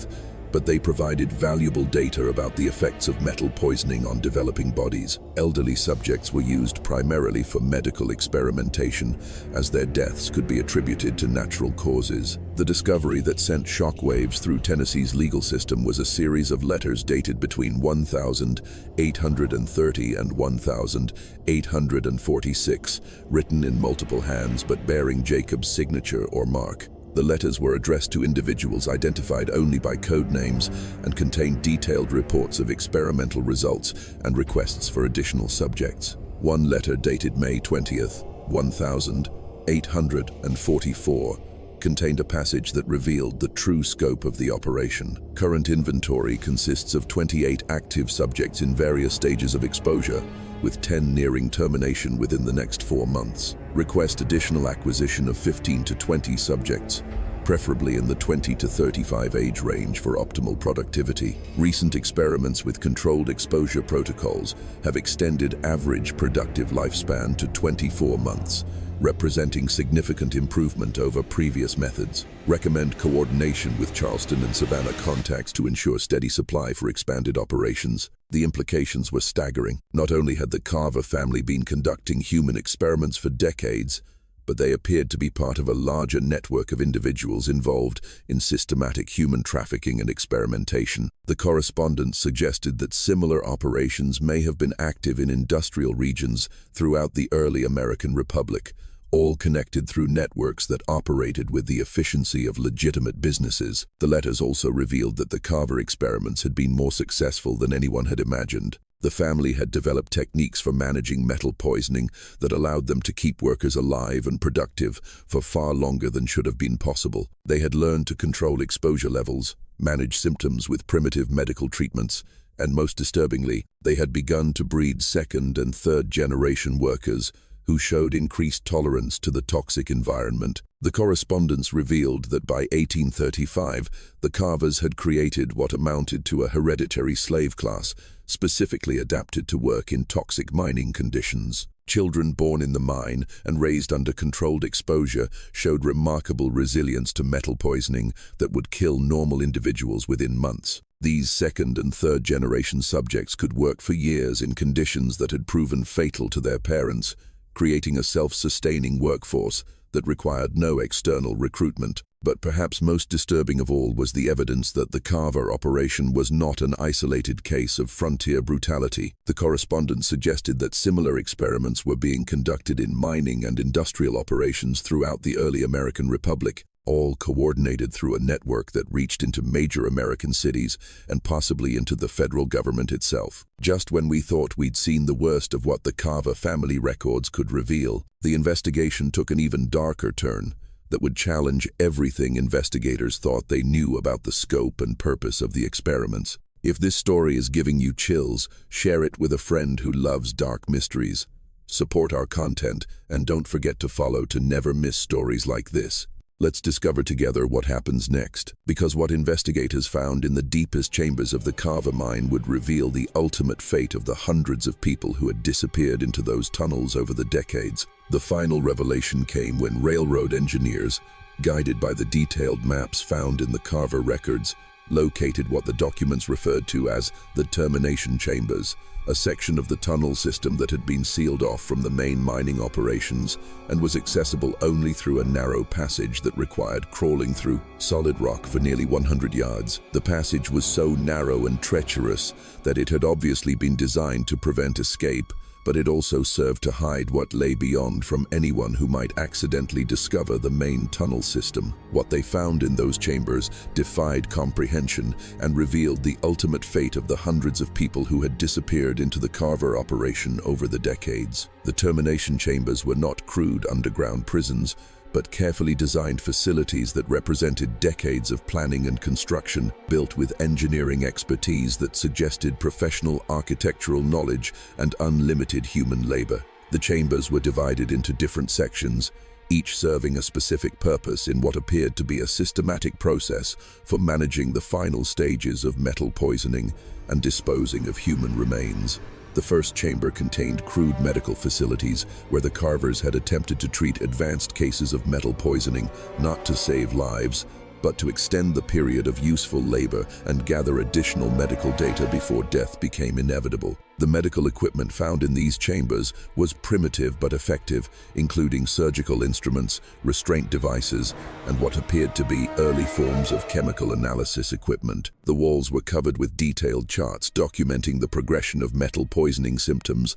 but they provided valuable data about the effects of metal poisoning on developing bodies. Elderly subjects were used primarily for medical experimentation, as their deaths could be attributed to natural causes. The discovery that sent shockwaves through Tennessee's legal system was a series of letters dated between 1,830 and 1,846, written in multiple hands but bearing Jacob's signature or mark. The letters were addressed to individuals identified only by code names and contained detailed reports of experimental results and requests for additional subjects. One letter dated May 20th, 1844, contained a passage that revealed the true scope of the operation. Current inventory consists of 28 active subjects in various stages of exposure, with 10 nearing termination within the next 4 months. Request additional acquisition of 15 to 20 subjects, preferably in the 20 to 35 age range for optimal productivity. Recent experiments with controlled exposure protocols have extended average productive lifespan to 24 months, representing significant improvement over previous methods. Recommend coordination with Charleston and Savannah contacts to ensure steady supply for expanded operations. The implications were staggering. Not only had the Carver family been conducting human experiments for decades, but they appeared to be part of a larger network of individuals involved in systematic human trafficking and experimentation. The correspondence suggested that similar operations may have been active in industrial regions throughout the early American Republic, all connected through networks that operated with the efficiency of legitimate businesses. The letters also revealed that the Carver experiments had been more successful than anyone had imagined. The family had developed techniques for managing metal poisoning that allowed them to keep workers alive and productive for far longer than should have been possible. They had learned to control exposure levels, manage symptoms with primitive medical treatments, and most disturbingly, they had begun to breed second and third generation workers who showed increased tolerance to the toxic environment. The correspondence revealed that by 1835, the Carvers had created what amounted to a hereditary slave class, specifically adapted to work in toxic mining conditions. Children born in the mine and raised under controlled exposure showed remarkable resilience to metal poisoning that would kill normal individuals within months. These second and third generation subjects could work for years in conditions that had proven fatal to their parents, creating a self-sustaining workforce that required no external recruitment. But perhaps most disturbing of all was the evidence that the Carver operation was not an isolated case of frontier brutality. The correspondence suggested that similar experiments were being conducted in mining and industrial operations throughout the early American Republic, all coordinated through a network that reached into major American cities and possibly into the federal government itself. Just when we thought we'd seen the worst of what the Carver family records could reveal, the investigation took an even darker turn that would challenge everything investigators thought they knew about the scope and purpose of the experiments. If this story is giving you chills, share it with a friend who loves dark mysteries. Support our content, and don't forget to follow to never miss stories like this. Let's discover together what happens next, because what investigators found in the deepest chambers of the Carver mine would reveal the ultimate fate of the hundreds of people who had disappeared into those tunnels over the decades. The final revelation came when railroad engineers, guided by the detailed maps found in the Carver records, located what the documents referred to as the termination chambers, a section of the tunnel system that had been sealed off from the main mining operations and was accessible only through a narrow passage that required crawling through solid rock for nearly 100 yards. The passage was so narrow and treacherous that it had obviously been designed to prevent escape, but it also served to hide what lay beyond from anyone who might accidentally discover the main tunnel system. What they found in those chambers defied comprehension and revealed the ultimate fate of the hundreds of people who had disappeared into the Carver operation over the decades. The termination chambers were not crude underground prisons, but carefully designed facilities that represented decades of planning and construction, built with engineering expertise that suggested professional architectural knowledge and unlimited human labor. The chambers were divided into different sections, each serving a specific purpose in what appeared to be a systematic process for managing the final stages of metal poisoning and disposing of human remains. The first chamber contained crude medical facilities where the Carvers had attempted to treat advanced cases of metal poisoning, not to save lives, but to extend the period of useful labor and gather additional medical data before death became inevitable. The medical equipment found in these chambers was primitive but effective, including surgical instruments, restraint devices, and what appeared to be early forms of chemical analysis equipment. The walls were covered with detailed charts documenting the progression of metal poisoning symptoms,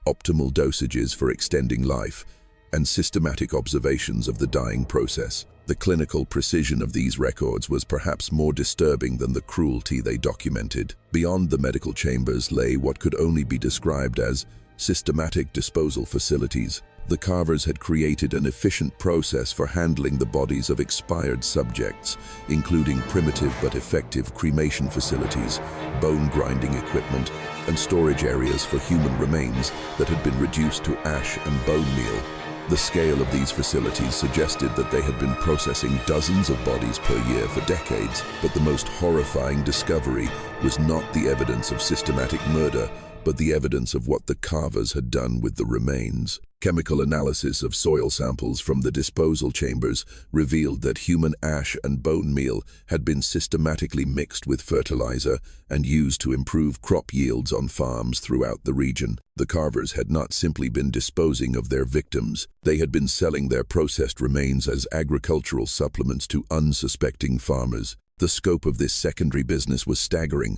optimal dosages for extending life, and systematic observations of the dying process. The clinical precision of these records was perhaps more disturbing than the cruelty they documented. Beyond the medical chambers lay what could only be described as systematic disposal facilities. The Carvers had created an efficient process for handling the bodies of expired subjects, including primitive but effective cremation facilities, bone grinding equipment, and storage areas for human remains that had been reduced to ash and bone meal. The scale of these facilities suggested that they had been processing dozens of bodies per year for decades, but the most horrifying discovery was not the evidence of systematic murder, but the evidence of what the Carvers had done with the remains. Chemical analysis of soil samples from the disposal chambers revealed that human ash and bone meal had been systematically mixed with fertilizer and used to improve crop yields on farms throughout the region. The Carvers had not simply been disposing of their victims, they had been selling their processed remains as agricultural supplements to unsuspecting farmers. The scope of this secondary business was staggering.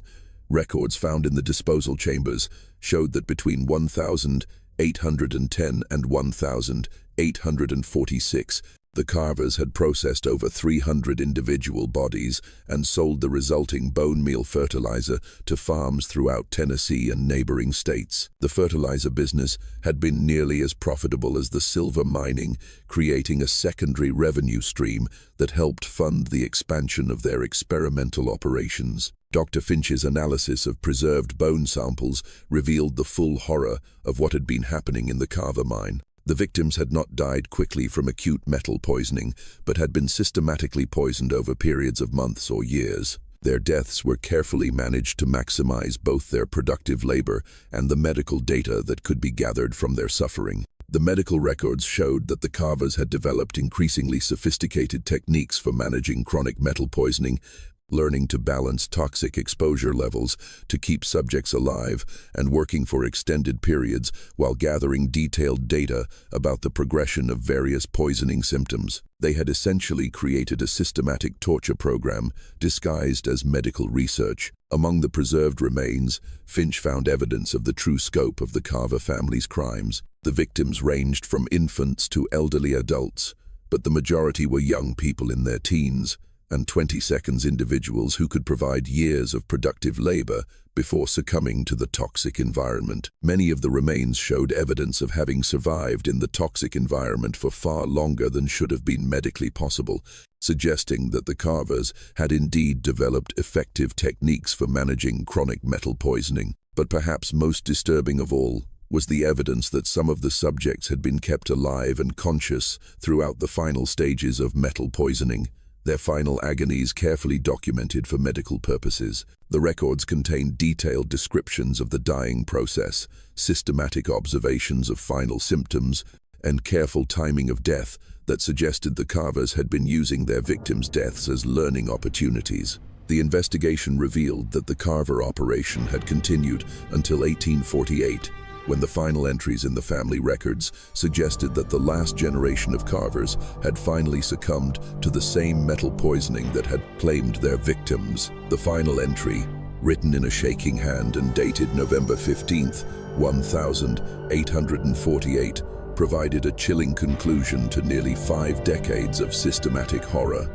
Records found in the disposal chambers showed that between 1,810 and 1,846, the Carvers had processed over 300 individual bodies and sold the resulting bone meal fertilizer to farms throughout Tennessee and neighboring states. The fertilizer business had been nearly as profitable as the silver mining, creating a secondary revenue stream that helped fund the expansion of their experimental operations. Dr. Finch's analysis of preserved bone samples revealed the full horror of what had been happening in the Carver mine. The victims had not died quickly from acute metal poisoning, but had been systematically poisoned over periods of months or years. Their deaths were carefully managed to maximize both their productive labor and the medical data that could be gathered from their suffering. The medical records showed that the Carvers had developed increasingly sophisticated techniques for managing chronic metal poisoning, learning to balance toxic exposure levels to keep subjects alive and working for extended periods while gathering detailed data about the progression of various poisoning symptoms. They had essentially created a systematic torture program disguised as medical research. Among the preserved remains, Finch found evidence of the true scope of the Carver family's crimes. The victims ranged from infants to elderly adults, but the majority were young people in their teens, and 20-seconds individuals who could provide years of productive labor before succumbing to the toxic environment. Many of the remains showed evidence of having survived in the toxic environment for far longer than should have been medically possible, suggesting that the Carvers had indeed developed effective techniques for managing chronic metal poisoning. But perhaps most disturbing of all was the evidence that some of the subjects had been kept alive and conscious throughout the final stages of metal poisoning, their final agonies carefully documented for medical purposes. The records contained detailed descriptions of the dying process, systematic observations of final symptoms, and careful timing of death that suggested the Carvers had been using their victims' deaths as learning opportunities. The investigation revealed that the Carver operation had continued until 1848, when the final entries in the family records suggested that the last generation of Carvers had finally succumbed to the same metal poisoning that had claimed their victims. The final entry, written in a shaking hand and dated November 15th, 1848, provided a chilling conclusion to nearly 5 decades of systematic horror.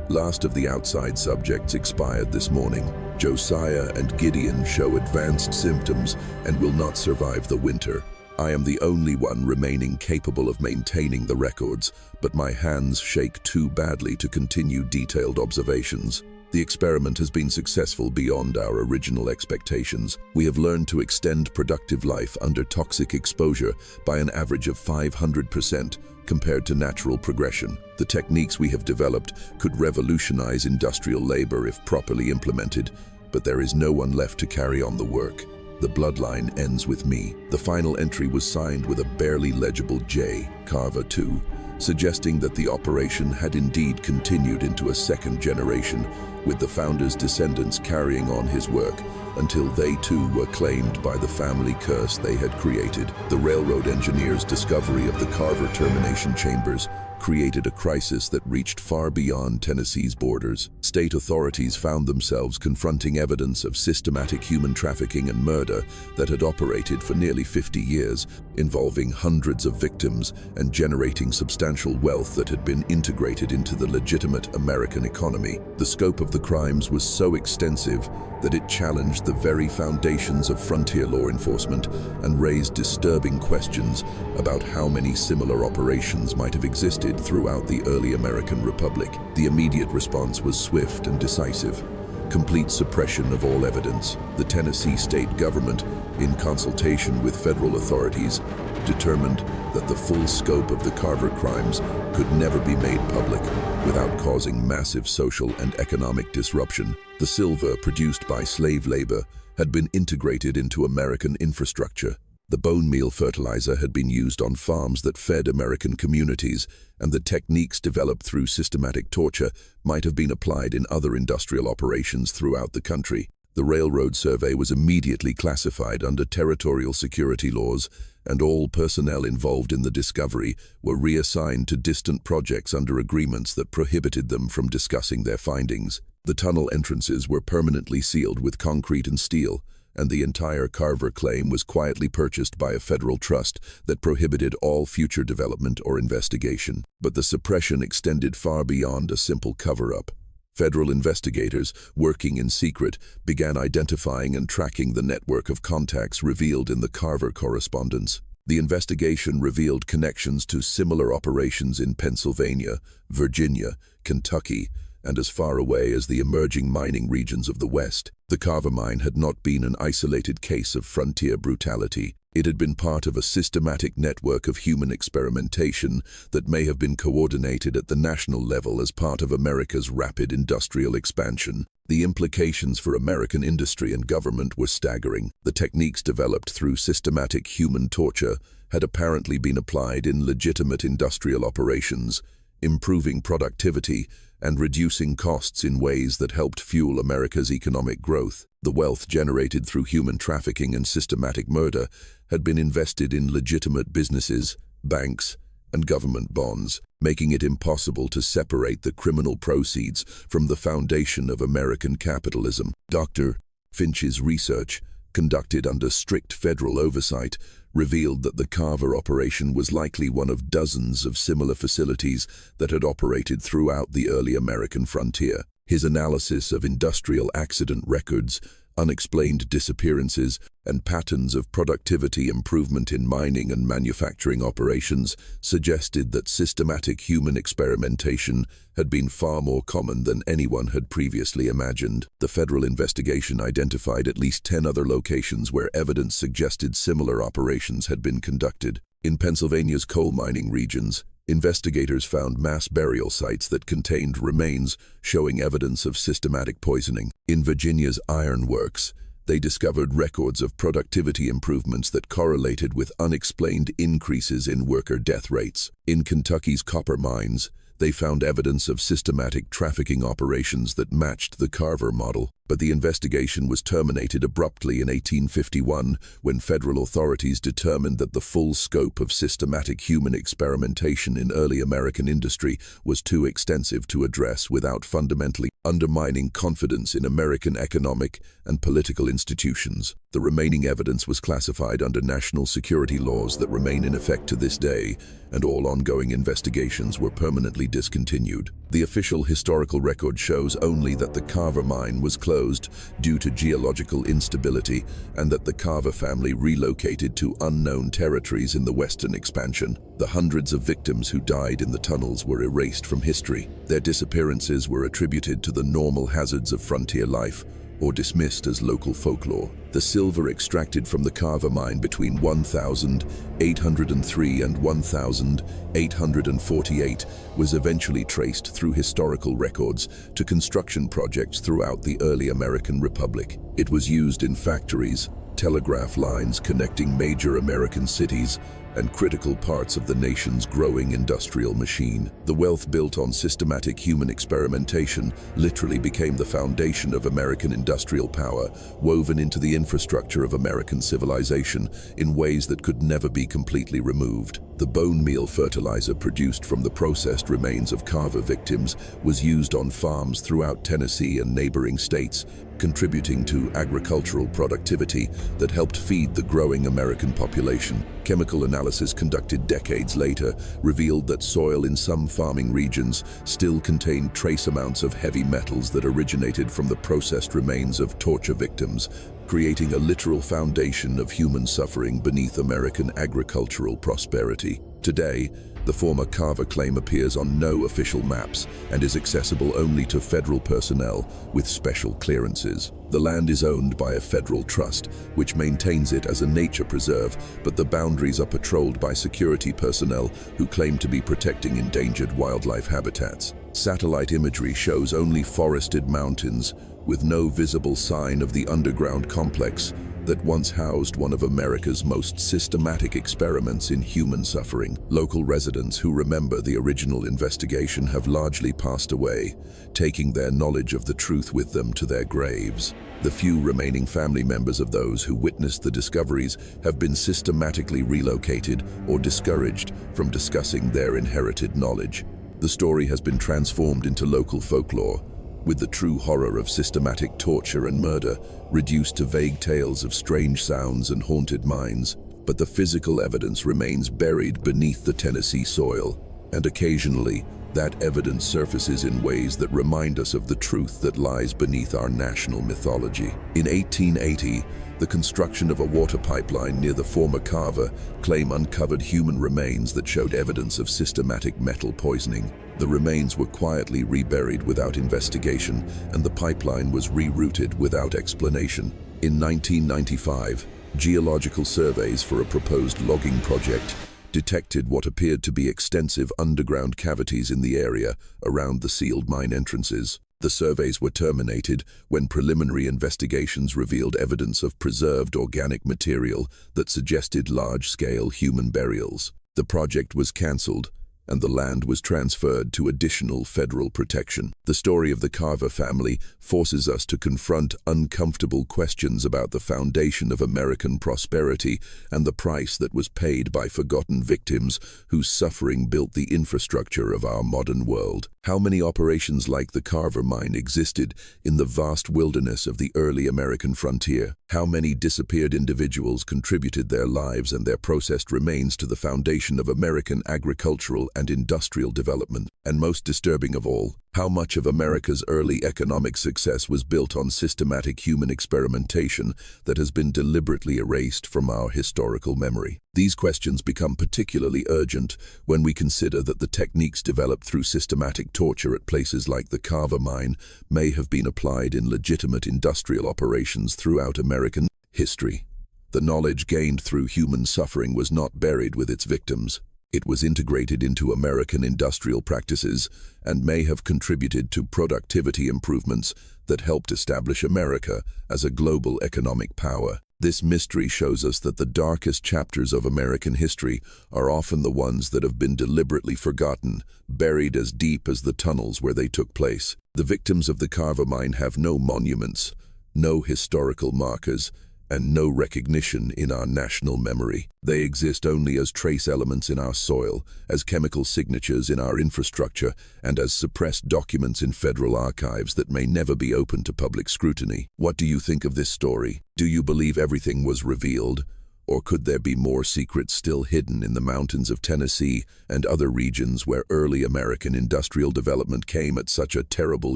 Last of the outside subjects expired this morning. Josiah and Gideon show advanced symptoms and will not survive the winter. I am the only one remaining capable of maintaining the records, but my hands shake too badly to continue detailed observations. The experiment has been successful beyond our original expectations. We have learned to extend productive life under toxic exposure by an average of 500% compared to natural progression. The techniques we have developed could revolutionize industrial labor if properly implemented, but there is no one left to carry on the work. The bloodline ends with me. The final entry was signed with a barely legible J, Carver 2, suggesting that the operation had indeed continued into a second generation, with the founder's descendants carrying on his work until they too were claimed by the family curse they had created. The railroad engineers' discovery of the Carver termination chambers created a crisis that reached far beyond Tennessee's borders. State authorities found themselves confronting evidence of systematic human trafficking and murder that had operated for nearly 50 years, involving hundreds of victims and generating substantial wealth that had been integrated into the legitimate American economy. The scope of the crimes was so extensive that it challenged the very foundations of frontier law enforcement and raised disturbing questions about how many similar operations might have existed throughout the early American Republic. The immediate response was swift and decisive. Complete suppression of all evidence. The Tennessee state government, in consultation with federal authorities, determined that the full scope of the Carver crimes could never be made public without causing massive social and economic disruption. The silver produced by slave labor had been integrated into American infrastructure. The bone meal fertilizer had been used on farms that fed American communities, and the techniques developed through systematic torture might have been applied in other industrial operations throughout the country. The railroad survey was immediately classified under territorial security laws, and all personnel involved in the discovery were reassigned to distant projects under agreements that prohibited them from discussing their findings. The tunnel entrances were permanently sealed with concrete and steel, and the entire Carver claim was quietly purchased by a federal trust that prohibited all future development or investigation. But the suppression extended far beyond a simple cover-up. Federal investigators, working in secret, began identifying and tracking the network of contacts revealed in the Carver correspondence. The investigation revealed connections to similar operations in Pennsylvania, Virginia, Kentucky, and as far away as the emerging mining regions of the West. The Carver mine had not been an isolated case of frontier brutality. It had been part of a systematic network of human experimentation that may have been coordinated at the national level as part of America's rapid industrial expansion. The implications for American industry and government were staggering. The techniques developed through systematic human torture had apparently been applied in legitimate industrial operations, improving productivity and reducing costs in ways that helped fuel America's economic growth. The wealth generated through human trafficking and systematic murder had been invested in legitimate businesses, banks, and government bonds, making it impossible to separate the criminal proceeds from the foundation of American capitalism. Dr. Finch's research, conducted under strict federal oversight, revealed that the Carver operation was likely one of dozens of similar facilities that had operated throughout the early American frontier. His analysis of industrial accident records, unexplained disappearances, and patterns of productivity improvement in mining and manufacturing operations suggested that systematic human experimentation had been far more common than anyone had previously imagined. The federal investigation identified at least 10 other locations where evidence suggested similar operations had been conducted. In Pennsylvania's coal mining regions, investigators found mass burial sites that contained remains showing evidence of systematic poisoning. In Virginia's iron works, they discovered records of productivity improvements that correlated with unexplained increases in worker death rates. In Kentucky's copper mines, they found evidence of systematic trafficking operations that matched the Carver model. But the investigation was terminated abruptly in 1851 when federal authorities determined that the full scope of systematic human experimentation in early American industry was too extensive to address without fundamentally undermining confidence in American economic and political institutions. The remaining evidence was classified under national security laws that remain in effect to this day, and all ongoing investigations were permanently discontinued. The official historical record shows only that the Carver mine was closed due to geological instability and that the Carver family relocated to unknown territories in the western expansion. The hundreds of victims who died in the tunnels were erased from history. Their disappearances were attributed to the normal hazards of frontier life or dismissed as local folklore. The silver extracted from the Carver mine between 1803 and 1848 was eventually traced through historical records to construction projects throughout the early American Republic. It was used in factories, telegraph lines connecting major American cities, and critical parts of the nation's growing industrial machine. The wealth built on systematic human experimentation literally became the foundation of American industrial power, woven into the infrastructure of American civilization in ways that could never be completely removed. The bone meal fertilizer produced from the processed remains of Carver victims was used on farms throughout Tennessee and neighboring states, contributing to agricultural productivity that helped feed the growing American population. Chemical analysis conducted decades later revealed that soil in some farming regions still contained trace amounts of heavy metals that originated from the processed remains of torture victims, creating a literal foundation of human suffering beneath American agricultural prosperity. Today, the former Carver claim appears on no official maps and is accessible only to federal personnel with special clearances. The land is owned by a federal trust, which maintains it as a nature preserve, but the boundaries are patrolled by security personnel who claim to be protecting endangered wildlife habitats. Satellite imagery shows only forested mountains, with no visible sign of the underground complex that once housed one of America's most systematic experiments in human suffering. Local residents who remember the original investigation have largely passed away, taking their knowledge of the truth with them to their graves. The few remaining family members of those who witnessed the discoveries have been systematically relocated or discouraged from discussing their inherited knowledge. The story has been transformed into local folklore, with the true horror of systematic torture and murder reduced to vague tales of strange sounds and haunted mines. But the physical evidence remains buried beneath the Tennessee soil, and occasionally that evidence surfaces in ways that remind us of the truth that lies beneath our national mythology. In 1880, the construction of a water pipeline near the former Carver claim uncovered human remains that showed evidence of systematic metal poisoning. The remains were quietly reburied without investigation, and the pipeline was rerouted without explanation. In 1995, geological surveys for a proposed logging project detected what appeared to be extensive underground cavities in the area around the sealed mine entrances. The surveys were terminated when preliminary investigations revealed evidence of preserved organic material that suggested large-scale human burials. The project was cancelled, and the land was transferred to additional federal protection. The story of the Carver family forces us to confront uncomfortable questions about the foundation of American prosperity and the price that was paid by forgotten victims whose suffering built the infrastructure of our modern world. How many operations like the Carver mine existed in the vast wilderness of the early American frontier? How many disappeared individuals contributed their lives and their processed remains to the foundation of American agricultural and industrial development? And most disturbing of all, how much of America's early economic success was built on systematic human experimentation that has been deliberately erased from our historical memory? These questions become particularly urgent when we consider that the techniques developed through systematic torture at places like the Carver mine may have been applied in legitimate industrial operations throughout American history. The knowledge gained through human suffering was not buried with its victims. It was integrated into American industrial practices and may have contributed to productivity improvements that helped establish America as a global economic power. This mystery shows us that the darkest chapters of American history are often the ones that have been deliberately forgotten, buried as deep as the tunnels where they took place. The victims of the Carver mine have no monuments, no historical markers, and no recognition in our national memory. They exist only as trace elements in our soil, as chemical signatures in our infrastructure, and as suppressed documents in federal archives that may never be open to public scrutiny. What do you think of this story? Do you believe everything was revealed? Or could there be more secrets still hidden in the mountains of Tennessee and other regions where early American industrial development came at such a terrible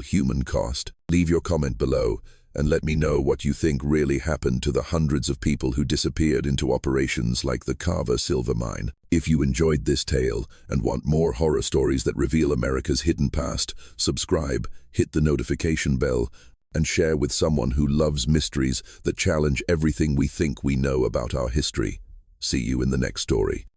human cost? Leave your comment below and let me know what you think really happened to the hundreds of people who disappeared into operations like the Carver silver mine. If you enjoyed this tale and want more horror stories that reveal America's hidden past, subscribe, hit the notification bell, and share with someone who loves mysteries that challenge everything we think we know about our history. See you in the next story.